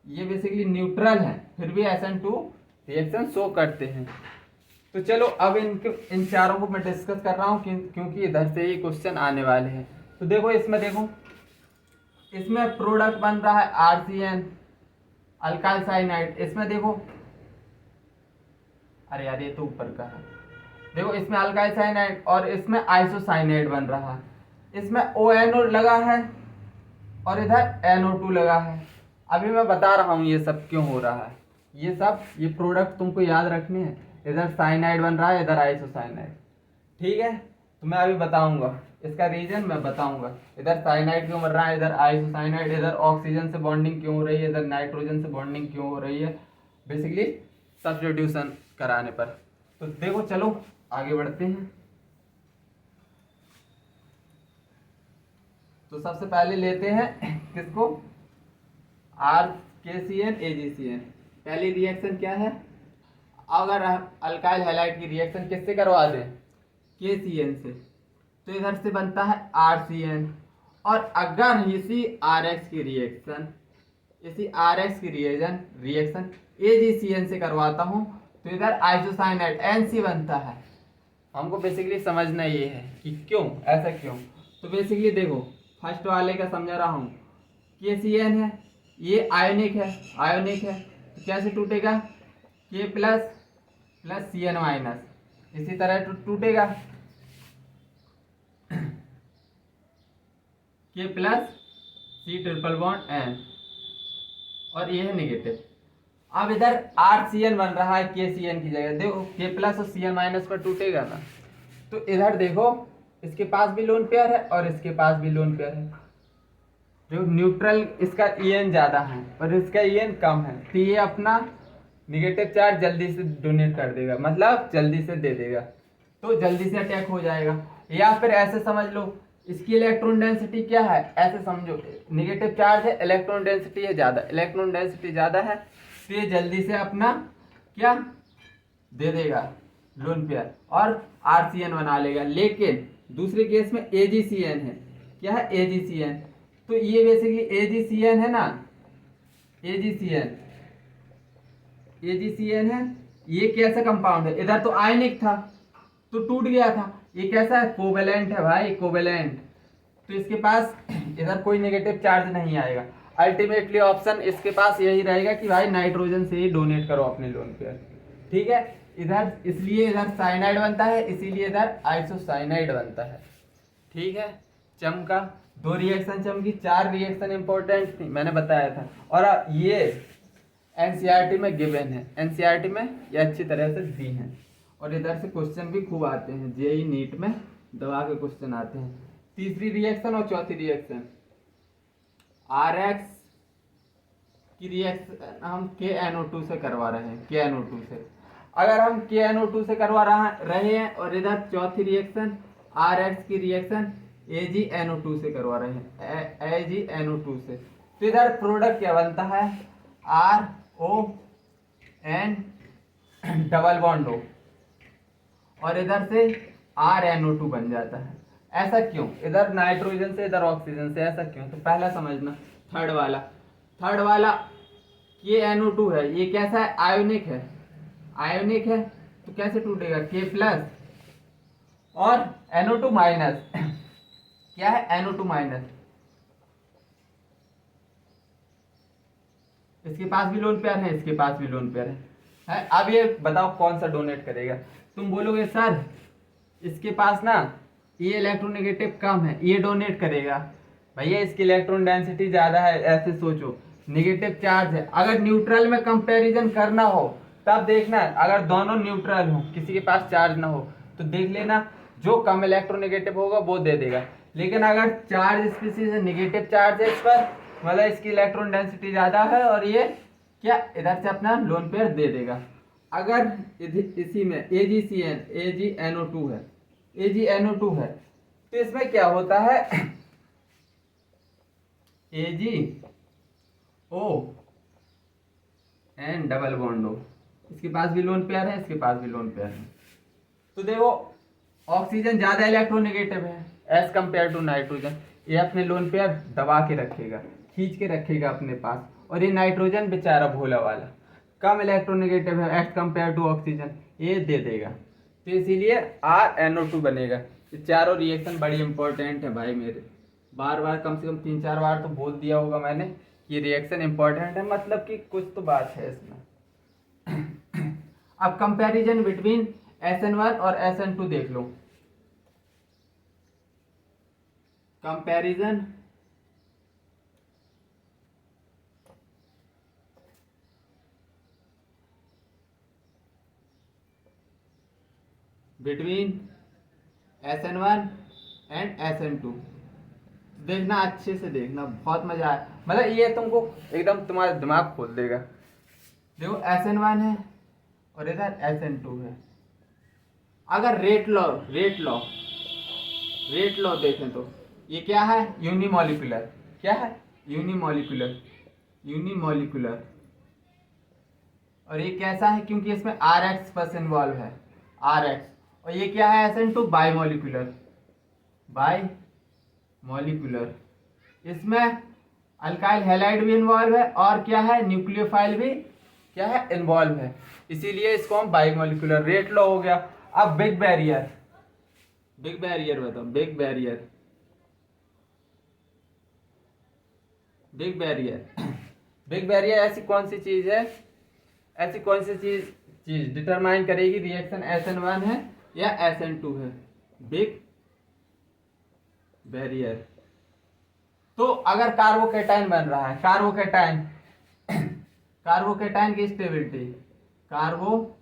ये बेसिकली न्यूट्रल है फिर भी SN2 रिएक्शन शो करते हैं। तो चलो अब इन चारों को मैं डिस्कस कर रहा हूँ क्योंकि इधर से ही क्वेश्चन आने वाले हैं। तो देखो इसमें प्रोडक्ट बन रहा है RCN अल्काइल साइनाइड। इसमें देखो, अरे यार ये तो ऊपर का है, देखो इसमें अल्काइल साइनाइड और इसमें आइसोसाइनाइड बन रहा है। इसमें ONO लगा है और इधर NO2 लगा है। अभी मैं बता रहा हूँ ये सब क्यों हो रहा है, ये प्रोडक्ट तुमको याद रखने हैं। इधर साइनाइड बन रहा है, इधर आइसोसाइनाइड, ठीक है। तो मैं अभी बताऊंगा इसका रीजन, मैं बताऊंगा इधर साइनाइड क्यों बन रहा है, इधर आइसोसाइनाइड, इधर ऑक्सीजन से बॉन्डिंग क्यों हो रही है, इधर नाइट्रोजन से बॉन्डिंग क्यों हो रही है, बेसिकली सब्स्टिट्यूशन कराने पर। तो देखो चलो आगे बढ़ते हैं। तो सबसे पहले लेते हैं किसको, RKCN AgCN। पहली रिएक्शन क्या है, अगर अल्काइल हैलाइड की रिएक्शन किससे करवा दें, KCN से, तो इधर से बनता है RCN। और अगर इसी RX की रिएक्शन AgCN से करवाता हूँ तो इधर आइसोसाइनाइड NC बनता है। हमको बेसिकली समझना ये है कि क्यों, ऐसा क्यों। तो बेसिकली देखो फर्स्ट वाले का समझा रहा हूँ, KCN है, ये आयोनिक है, तो कैसे टूटेगा, K प्लस CN माइनस, इसी तरह टूटेगा K plus C triple bond N, और ये है नेगेटिव। अब इधर RCN बन रहा है KCN की जगह, देखो K प्लस और CN माइनस पर टूटेगा ना, तो इधर देखो इसके पास भी लोन पेयर है और इसके पास भी लोन पेयर है। जो न्यूट्रल इसका EN ज़्यादा है और इसका EN कम है, तो ये अपना निगेटिव चार्ज जल्दी से डोनेट कर देगा, मतलब जल्दी से दे देगा, तो जल्दी से अटैक हो जाएगा। या फिर ऐसे समझ लो इसकी इलेक्ट्रॉन डेंसिटी क्या है, ऐसे समझो निगेटिव चार्ज है, इलेक्ट्रॉन डेंसिटी है ज़्यादा, तो ये जल्दी से अपना क्या दे देगा लोन पेयर और RCN बना लेगा। लेकिन दूसरे केस में AgCN है। क्या है? AgCN। तो ये बेसिकली AgCN है ना, AgCN है। ये कैसा कंपाउंड है? इधर तो आयनिक था तो टूट गया था, ये कैसा है? कोवेलेंट है भाई, कोवेलेंट। तो इसके पास इधर कोई नेगेटिव चार्ज नहीं आएगा। अल्टीमेटली ऑप्शन इसके पास यही रहेगा कि भाई नाइट्रोजन से ही डोनेट करो अपने लोन पेयर। ठीक है, इधर इसलिए इधर साइनाइड बनता है, इसीलिए इधर आइसोसाइनाइड बनता है। ठीक है, चमका। 2 रिएक्शन चमकी, 4 रिएक्शन इंपॉर्टेंट थी, मैंने बताया था। और ये एनसीईआरटी में गिवन है, एनसीईआरटी में ये अच्छी तरह से दी है। और इधर से क्वेश्चन भी खूब आते हैं, जेई नीट में दवा के क्वेश्चन आते हैं। तीसरी रिएक्शन और चौथी रिएक्शन, RX की रिएक्शन हम KNO2 से करवा रहे हैं, KNO2 से। अगर हम KNO2 से करवा रहे हैं और इधर चौथी रिएक्शन RX की रिएक्शन AgNO2 से करवा रहे हैं, AgNO2 से, तो इधर प्रोडक्ट क्या बनता है? RON डबल बॉन्ड O और इधर से RNO2 बन जाता है। ऐसा क्यों? इधर नाइट्रोजन से इधर ऑक्सीजन से, ऐसा क्यों? तो पहला समझना, थर्ड वाला KNO2 है, ये कैसा है? आयोनिक है, आयोनिक है तो कैसे टूटेगा? K प्लस और NO2 माइनस। क्या है? NO2 minus. इसके पास भी लोन पेयर है, इसके पास भी लोन पेयर है। अब ये बताओ कौन सा डोनेट करेगा? तुम बोलोगे सर इसके पास ना ये इलेक्ट्रोनेगेटिव कम है, ये डोनेट करेगा। भैया इसकी इलेक्ट्रॉन डेंसिटी ज्यादा है, ऐसे सोचो, नेगेटिव चार्ज है। अगर न्यूट्रल में कंपैरिजन करना हो तब देखना, अगर दोनों न्यूट्रल हो, किसी के पास चार्ज ना हो, तो देख लेना जो कम इलेक्ट्रोनेगेटिव होगा वो दे देगा। लेकिन अगर चार्ज स्पीसीज है, नेगेटिव चार्ज है इस पर, मतलब इसकी इलेक्ट्रॉन डेंसिटी ज्यादा है और ये क्या इधर से अपना लोन पेयर दे देगा। अगर इसी में AgNO2 है, AgNO2 है, तो इसमें क्या होता है? AgO N double bond O। इसके पास भी लोन पेयर है, इसके पास भी लोन पेयर है। तो देखो ऑक्सीजन ज्यादा इलेक्ट्रोनेगेटिव है एज कंपेयर टू नाइट्रोजन, ये अपने लोन पेयर दबा के रखेगा, खींच के रखेगा अपने पास। और ये नाइट्रोजन बेचारा भोला वाला कम इलेक्ट्रोनेगेटिव है एज कंपेयर टू ऑक्सीजन, ये दे देगा। तो इसीलिए RNO2 बनेगा। ये चारों रिएक्शन बड़ी इंपॉर्टेंट है भाई मेरे, बार बार कम से कम 3-4 बार तो बोल दिया होगा मैंने कि रिएक्शन इंपॉर्टेंट है, मतलब कि कुछ तो बात है इसमें। अब कंपैरिजन बिटवीन SN1 और SN2 देख लो। Comparison between SN1 and SN2 देखना, अच्छे से देखना, बहुत मजा आया, मतलब ये तुमको एकदम तुम्हारा दिमाग खोल देगा। देखो SN1 है और इधर SN2 है। अगर रेट लॉ देखें तो ये क्या है? यूनिमॉलिक्यूलर। क्या है? यूनिमॉलिक्यूलर। और ये कैसा है? क्योंकि इसमें RX बस इन्वॉल्व है, RX। और ये क्या है? SN2 बाइमॉलिक्यूलर। इसमें अल्काइल हैलाइड भी इन्वॉल्व है और क्या है? न्यूक्लियोफाइल भी क्या है? इन्वॉल्व है, इसीलिए इसको हम बाइमॉलिक्यूलर। रेट लॉ हो गया। अब बिग बैरियर बताओ। बिग बैरियर ऐसी कौन सी चीज है, ऐसी कौन सी चीज डिटरमाइन करेगी रिएक्शन SN1 है या SN2 है? Big barrier. तो अगर कार्बोकेटाइन बन रहा है, कार्बोकेटाइन की स्टेबिलिटी, कार्बोकेटाइन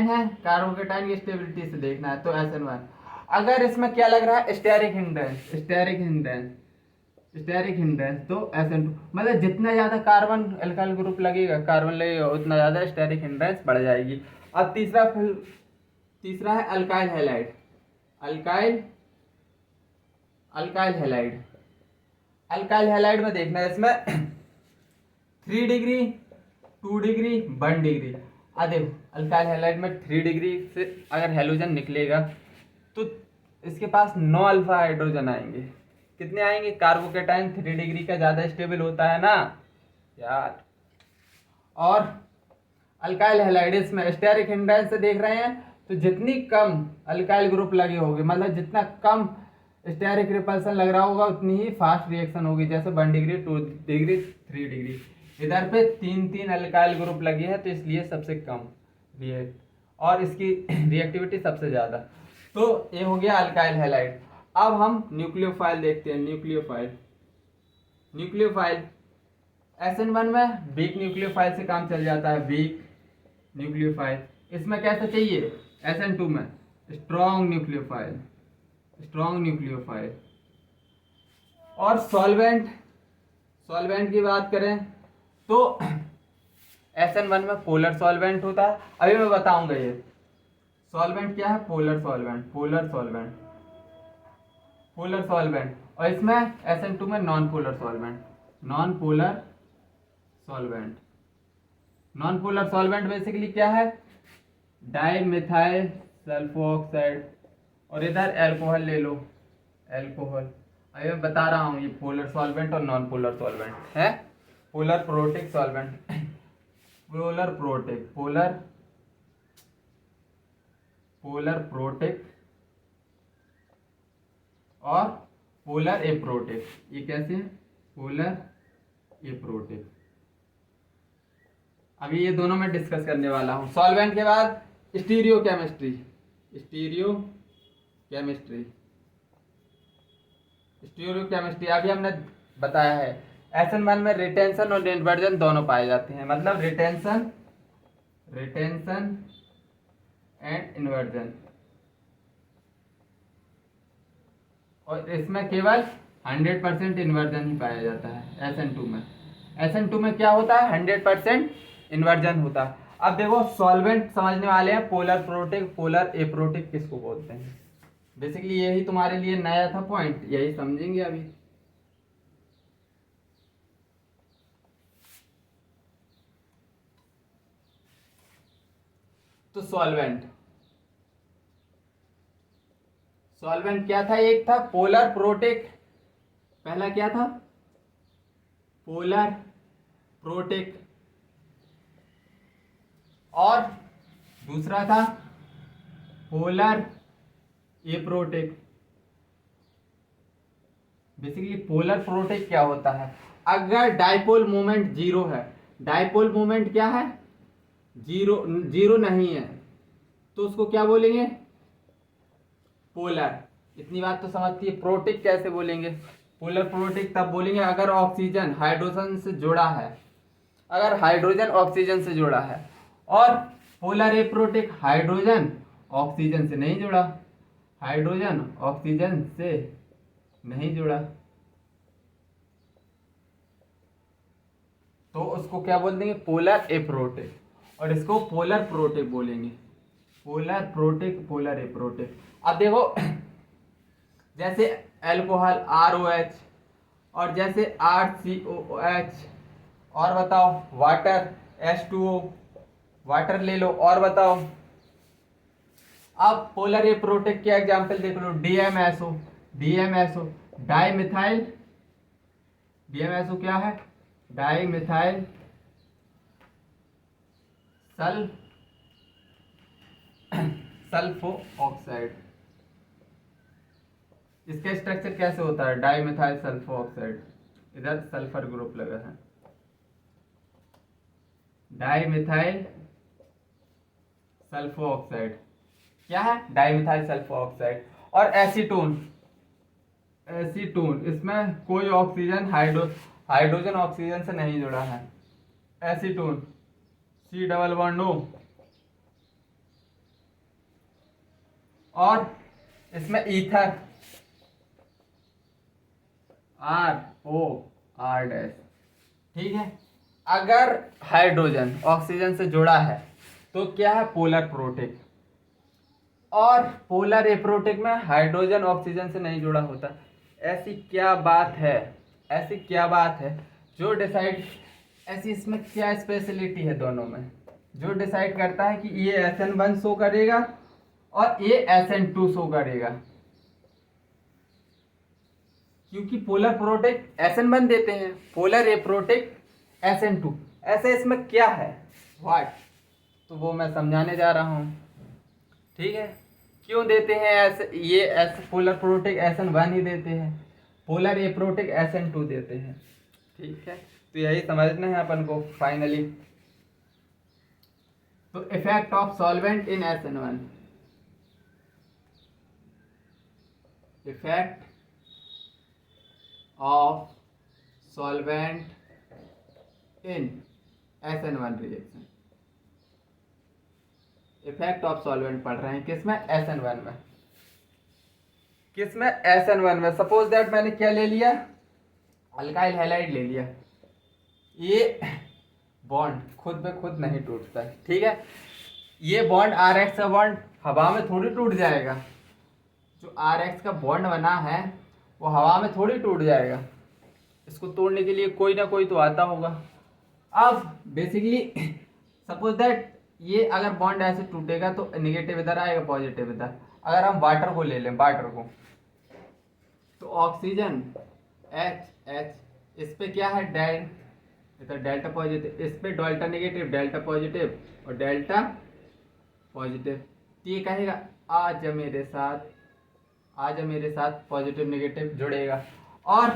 है, कार्बोकेटाइन की स्टेबिलिटी से देखना है तो SN1। अगर इसमें क्या लग रहा है? स्टेरिक हिंड्रेंस, तो SN2। मतलब जितना ज्यादा कार्बन एल्काइल ग्रुप लगेगा, उतना ज्यादा स्टेरिक हिंड्रेंस बढ़ जाएगी। अब तीसरा है अल्काइल हैलाइड में देखना है, इसमें 3 डिग्री, 2 डिग्री, 1 डिग्री। देखो अल्काइल हैलाइड में 3 डिग्री से अगर हैलोजन निकलेगा तो इसके पास 9 अल्फा हाइड्रोजन आएंगे। कितने आएंगे? कार्बोकेटाइन 3 डिग्री का ज़्यादा स्टेबल होता है ना यार। और अल्काइल हैलाइड्स में स्टेरिक हिंड्रेंस से देख रहे हैं तो जितनी कम अल्काइल ग्रुप लगे होंगे, मतलब जितना कम स्टेरिक रिपल्सन लग रहा होगा उतनी ही फास्ट रिएक्शन होगी। जैसे 1 डिग्री, 2 डिग्री, 3 डिग्री। इधर पे 3 अल्काइल ग्रुप लगी है तो इसलिए सबसे कम रिएक्ट और इसकी रिएक्टिविटी सबसे ज़्यादा। तो ये हो गया अल्काइल हैलाइड। अब हम न्यूक्लियोफाइल देखते हैं। न्यूक्लियोफाइल SN1 में वीक न्यूक्लियोफाइल से काम चल जाता है। वीक न्यूक्लियोफाइल इसमें कैसा चाहिए? SN2 में स्ट्रॉन्ग न्यूक्लियोफाइल। और सॉल्वेंट की बात करें तो SN1 में पोलर सॉल्वेंट होता है। अभी मैं बताऊंगा ये सॉल्वेंट क्या है। Polar solvent. और इसमें SN2 में नॉन पोलर सॉल्वेंट बेसिकली क्या है? डाइमिथाइल सल्फोऑक्साइड। और इधर अल्कोहल ले लो, अल्कोहल। अभी मैं बता रहा हूँ ये पोलर सॉल्वेंट और नॉन पोलर सॉल्वेंट है। Polar protic solvent, polar protic और पोलर एप्रोटिक। ये कैसे है? Polar aprotic. अभी ये दोनों मैं डिस्कस करने वाला हूँ। सॉल्वेंट के बाद स्टीरियो केमिस्ट्री अभी हमने बताया है। SN1 में रिटेंशन और इन्वर्जन दोनों पाए जाते हैं, मतलब रिटेंशन एंड इन्वर्जन। और इसमें केवल 100% इन्वर्जन ही पाया जाता है SN2 में क्या होता है? 100% इन्वर्जन होता है। अब देखो सॉल्वेंट समझने वाले हैं। पोलर प्रोटिक, पोलर एप्रोटिक किसको बोलते हैं? बेसिकली यही तुम्हारे लिए नया था पॉइंट, यही समझेंगे अभी। तो सॉल्वेंट क्या था? एक था पोलर प्रोटिक। पहला क्या था? Polar protic. और दूसरा था polar aprotic. Basically polar protic क्या होता है? अगर डाइपोल मोमेंट जीरो है, डाइपोल मोमेंट क्या है? जीरो नहीं है, तो उसको क्या बोलेंगे? पोलर। इतनी बात तो समझती है। प्रोटिक कैसे बोलेंगे? पोलर प्रोटिक तब बोलेंगे अगर ऑक्सीजन हाइड्रोजन से जुड़ा है, अगर हाइड्रोजन ऑक्सीजन से जुड़ा है। और पोलर एप्रोटिक हाइड्रोजन ऑक्सीजन से नहीं जुड़ा, तो उसको क्या बोल देंगे? Polar aprotic. और इसको पोलर प्रोटिक बोलेंगे। Polar protic, polar aprotic. अब देखो जैसे अल्कोहल ROH और जैसे RCOOH, और बताओ वाटर H2O, वाटर ले लो। और बताओ अब पोलर एप्रोटिक के एग्जांपल देख लो। DMSO डाइमिथाइल, DMSO क्या है? Dimethyl sulpho oxide. इसका स्ट्रक्चर कैसे होता है? डाइमिथाइल सल्फो ऑक्साइड, इधर सल्फर ग्रुप लगा है। डाइमिथाइल सल्फो ऑक्साइड क्या है? Dimethyl sulpho oxide. और एसीटोन, इसमें कोई ऑक्सीजन हाइड्रोजन ऑक्सीजन से नहीं जुड़ा है। Acetone C++O। और इसमें ईथर ROR-। ठीक है। अगर हाइड्रोजन ऑक्सीजन से जुड़ा है तो क्या है? Polar protic. और पोलर एप्रोटिक में हाइड्रोजन ऑक्सीजन से नहीं जुड़ा होता। ऐसी क्या बात है जो डिसाइड ऐसी इसमें क्या स्पेशलिटी है दोनों में जो डिसाइड करता है कि ये SN1 शो करेगा और ये SN2 शो करेगा? क्योंकि पोलर प्रोटेक्ट SN1 देते हैं, पोलर ए प्रोटेक्ट SN2। ऐसे इसमें क्या है व्हाट, तो वो मैं समझाने जा रहा हूँ। ठीक है, क्यों देते हैं ऐसे, ये ऐसे पोलर प्रोटेक्ट SN1 ही देते हैं, पोलर ए प्रोटेक्ट SN2 देते हैं। ठीक है, तो यही समझना है अपन को फाइनली। तो effect of solvent in SN1, effect of solvent in SN1 reaction. Effect of solvent पढ़ रहे हैं किसमें? SN1 में। किसमें? SN1 में। सपोज दैट मैंने क्या ले लिया, अल्काइल हैलाइड ले लिया। ये बॉन्ड खुद पे खुद नहीं टूटता है, ठीक है। ये बॉन्ड RX का बॉन्ड हवा में थोड़ी टूट जाएगा, जो RX का बॉन्ड बना है वो हवा में थोड़ी टूट जाएगा, इसको तोड़ने के लिए कोई ना कोई तो आता होगा। अब बेसिकली सपोज दैट ये अगर बॉन्ड ऐसे टूटेगा तो नेगेटिव इधर आएगा, पॉजिटिव इधर। अगर हम वाटर को ले लें, वाटर को, तो ऑक्सीजन H, इस पे क्या है डेल, इधर डेल्टा पॉजिटिव, इस पे डेल्टा नेगेटिव, डेल्टा पॉजिटिव और डेल्टा पॉजिटिव। तो ये कहेगा आ जा मेरे साथ, आ जा मेरे साथ, पॉजिटिव नेगेटिव जुड़ेगा। और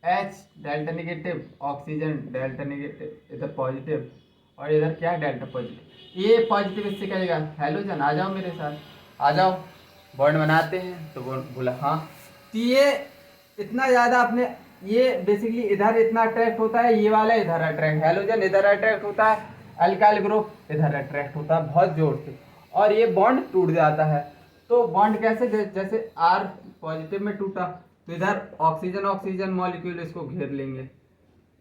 H delta negative, oxygen delta negative, इधर पॉजिटिव और इधर क्या है डेल्टा पॉजिटिव। ये पॉजिटिव इससे कहेगा हेलोजन आ जाओ मेरे साथ, आ जाओ, बॉन्ड बनाते हैं। तो बोला हाँ। तो ये इतना ज़्यादा अपने, ये बेसिकली इधर इतना अट्रैक्ट होता है, ये वाला इधर अट्रैक्ट, हेलोजन इधर अट्रैक्ट होता है, अल्काइल ग्रुप इधर अट्रैक्ट होता है बहुत जोर से, और ये बॉन्ड टूट जाता है। तो बॉन्ड कैसे, जैसे R पॉजिटिव में टूटा तो इधर ऑक्सीजन ऑक्सीजन मॉलिक्यूल इसको घेर लेंगे,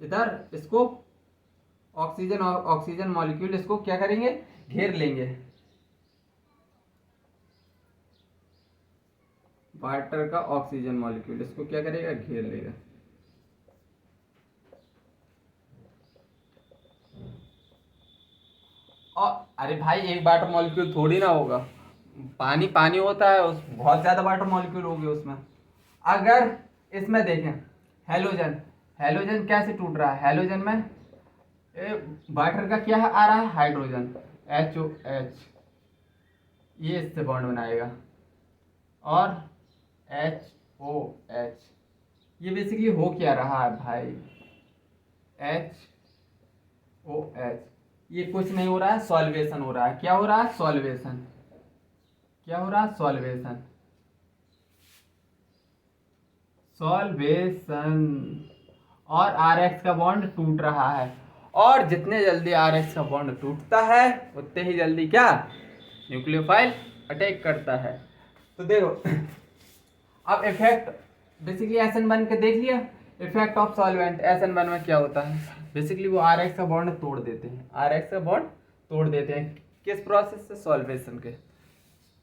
इधर इसको ऑक्सीजन ऑक्सीजन मॉलिक्यूल इसको क्या करेंगे, घेर लेंगे। वाटर का ऑक्सीजन मॉलिक्यूल इसको क्या करेगा, घेर लेगा। और अरे भाई एक वाटर मॉलिक्यूल थोड़ी ना होगा, पानी पानी होता है, उस बहुत ज्यादा वाटर मॉलिक्यूल होंगे उसमें। अगर इसमें देखें हेलोजन, हेलोजन कैसे टूट रहा है, हेलोजन में वाटर का क्या आ रहा है, हाइड्रोजन HOH, ये इससे बॉन्ड बनाएगा, और HOH, ये बेसिकली हो क्या रहा है भाई, HOH, ये कुछ नहीं हो रहा है, सॉल्वेशन हो रहा है। क्या हो रहा है, सॉल्वेशन। क्या हो रहा है, सॉल्वेशन, सॉल्वेशन। और RX का बॉन्ड टूट रहा है, और जितने जल्दी RX का बॉन्ड टूटता है उतने ही जल्दी क्या, न्यूक्लियोफाइल अटैक करता है। तो देखो अब इफेक्ट बेसिकली SN1 के देख लिया। इफेक्ट ऑफ सॉल्वेंट SN1 में क्या होता है, बेसिकली वो RX का बॉन्ड तोड़ देते हैं, RX का बॉन्ड तोड़ देते हैं। किस प्रोसेस से, सॉल्वेशन के।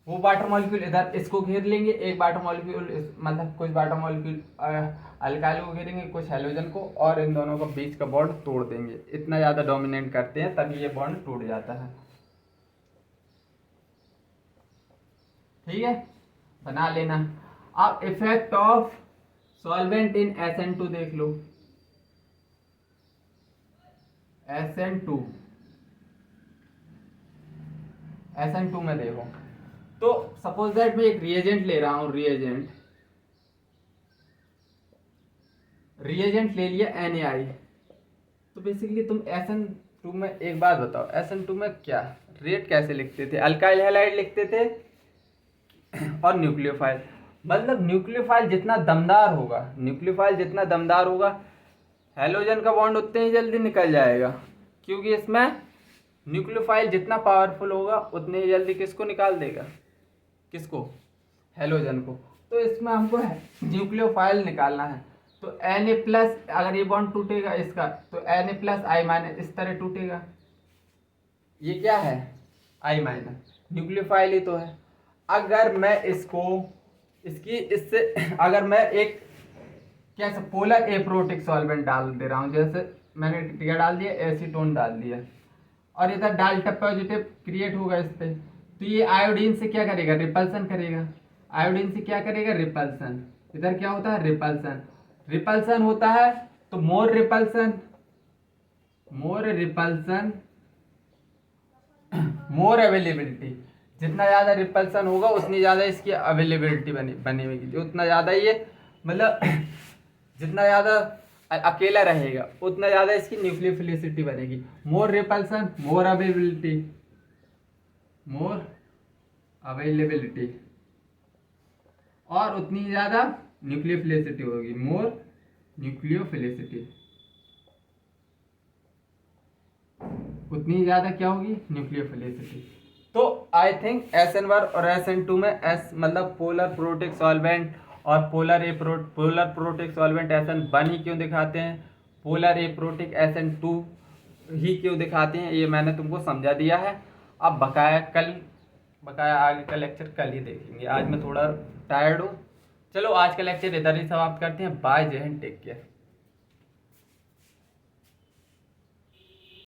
वो वाटर मॉलिक्यूल इधर इसको घेर लेंगे, एक वाटर मॉलिक्यूल मतलब कुछ वाटर मॉलिक्यूल अल्काइल को घेरेंगे, कुछ हेलोजन को, और इन दोनों का बीच का बॉन्ड तोड़ देंगे। इतना ज़्यादा डोमिनेट करते हैं तभी ये बॉन्ड टूट जाता है। ठीक है, बना लेना। अब effect of solvent in SN2 देख लो, SN2 में देखो, तो सपोज दैट मैं एक रिएजेंट ले रहा हूं, रिएजेंट ले लिया NaI। तो बेसिकली तुम SN2 में एक बात बताओ, SN2 में क्या रेट कैसे लिखते थे, अल्काइल हैलाइड लिखते थे और न्यूक्लियोफाइल। मतलब न्यूक्लियोफाइल जितना दमदार होगा, न्यूक्लियोफाइल जितना दमदार होगा, हेलोजन का बॉन्ड उतने ही जल्दी निकल जाएगा, क्योंकि इसमें न्यूक्लियोफाइल जितना पावरफुल होगा उतने ही जल्दी किसको निकाल देगा, किसको, हेलोजन को। तो इसमें हमको न्यूक्लियोफाइल निकालना है। तो Na+, अगर ये बॉन्ड टूटेगा इसका तो Na+I- इस तरह टूटेगा। ये क्या है, I-, न्यूक्लियोफाइल ही तो है। अगर मैं इसको इसकी इससे अगर मैं एक कैसे पोलर एप्रोटिक सॉल्वेंट डाल दे रहा हूँ, जैसे मैंने क्या डाल दिया, एसीटोन डाल दिया, और इधर डाल्टा पॉजिटिव क्रिएट होगा इस पे, तो ये आयोडीन से क्या करेगा, रिपल्सन करेगा। आयोडीन से क्या करेगा, रिपल्सन। इधर क्या होता है, रिपल्सन। रिपल्सन होता है तो मोर रिपल्सन, मोर रिपल्सन, मोर अवेलेबिलिटी। जितना ज्यादा रिपल्सन होगा उतनी ज्यादा इसकी अवेलेबिलिटी बनेगी, उतना ज्यादा ये मतलब जितना ज्यादा अकेला रहेगा उतना ज्यादा इसकी न्यूक्लियोफिलिसिटी बनेगी। मोर रिपल्सन मोर अवेलेबिलिटी, मोर अवेलेबिलिटी, और उतनी ज्यादा न्यूक्लियोफिलिसिटी होगी, मोर न्यूक्लियोफिलिसिटी, उतनी ज्यादा क्या होगी, न्यूक्लियोफिलिसिटी। तो आई थिंक SN1 और SN2 में एस मतलब पोलर प्रोटिक सॉल्वेंट और पोलर प्रोटिक सॉल्वेंट SN1 ही क्यों दिखाते हैं, पोलर एप्रोटिक SN2 ही क्यों दिखाते हैं, ये मैंने तुमको समझा दिया है। अब बकाया आगे का लेक्चर कल ही देखेंगे, आज मैं थोड़ा टायर्ड हूँ। चलो आज का लेक्चर इधर ही समाप्त करते हैं। बाय, जय हिंद, टेक केयर।